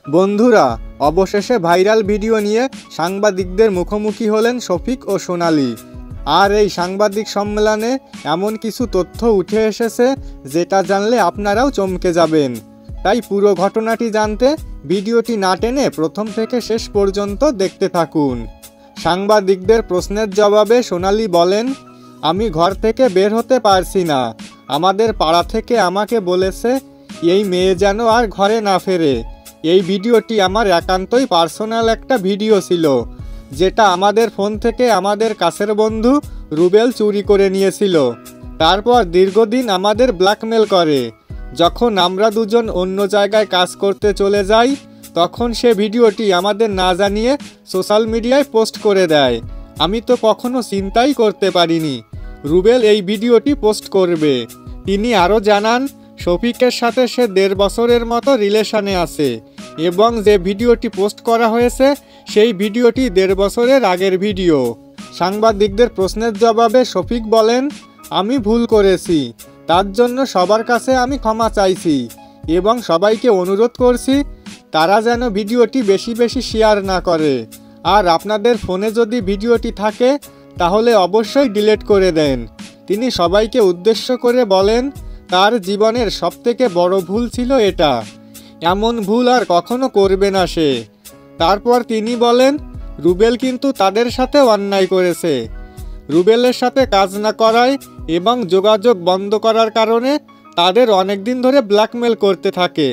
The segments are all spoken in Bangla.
বন্ধুরা, অবশেষে ভাইরাল ভিডিও নিয়ে সাংবাদিকদের মুখোমুখি হলেন শফিক ও সোনালী। আর এই সাংবাদিক সম্মেলনে এমন কিছু তথ্য উঠে এসেছে যেটা জানলে আপনারাও চমকে যাবেন। তাই পুরো ঘটনাটি জানতে ভিডিওটি না টেনে প্রথম থেকে শেষ পর্যন্ত দেখতে থাকুন। সাংবাদিকদের প্রশ্নের জবাবে সোনালী বলেন, আমি ঘর থেকে বের হতে পারছি না। আমাদের পাড়া থেকে আমাকে বলেছে এই মেয়ে যেন আর ঘরে না ফেরে। এই ভিডিওটি আমার একান্তই পার্সোনাল একটা ভিডিও ছিল, যেটা আমাদের ফোন থেকে আমাদের কাছের বন্ধু রুবেল চুরি করে নিয়েছিল। তারপর দীর্ঘদিন আমাদের ব্ল্যাকমেল করে। যখন আমরা দুজন অন্য জায়গায় কাজ করতে চলে যাই, তখন সে ভিডিওটি আমাদের না জানিয়ে সোশ্যাল মিডিয়ায় পোস্ট করে দেয়। আমি তো কখনো চিন্তাই করতে পারিনি রুবেল এই ভিডিওটি পোস্ট করবে। তিনি আরও জানান, শফিকের সাথে সে 1.5 বছরের মতো রিলেশনে আছে এবং যে ভিডিওটি পোস্ট করা হয়েছে সেই ভিডিওটি 1.5 বছরের আগের ভিডিও। সাংবাদিকদের প্রশ্নের জবাবে শফিক বলেন, আমি ভুল করেছি, তার জন্য সবার কাছে আমি ক্ষমা চাইছি এবং সবাইকে অনুরোধ করছি তারা যেন ভিডিওটি বেশি বেশি শেয়ার না করে। আর আপনাদের ফোনে যদি ভিডিওটি থাকে তাহলে অবশ্যই ডিলিট করে দেন। তিনি সবাইকে উদ্দেশ্য করে বলেন, তার জীবনের সবথেকে বড় ভুল ছিল এটা। এমন ভুল আর কখনো করবে না সে। তারপর তিনি বলেন, রুবেল কিন্তু তাদের সাথে অন্যায় করেছে। রুবেলের সাথে কাজ না করায় এবং যোগাযোগ বন্ধ করার কারণে তাদের অনেক দিন ধরে ব্ল্যাকমেল করতে থাকে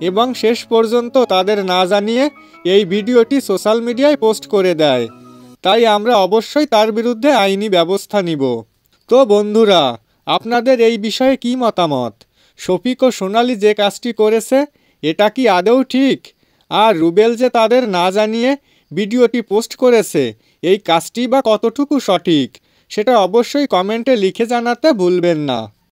এবং শেষ পর্যন্ত তাদের না জানিয়ে এই ভিডিওটি সোশ্যাল মিডিয়ায় পোস্ট করে দেয়। তাই আমরা অবশ্যই তার বিরুদ্ধে আইনি ব্যবস্থা নিব। তো বন্ধুরা, আপনাদের এই বিষয়ে কি মতামত? শফিক ও সোনালী যে কাজটি করেছে এটা কি আদৌ ঠিক? আর রুবেল যে তাদের না জানিয়ে ভিডিওটি পোস্ট করেছে এই কাজটি বা কতটুকু সঠিক, সেটা অবশ্যই কমেন্টে লিখে জানাতে ভুলবেন না।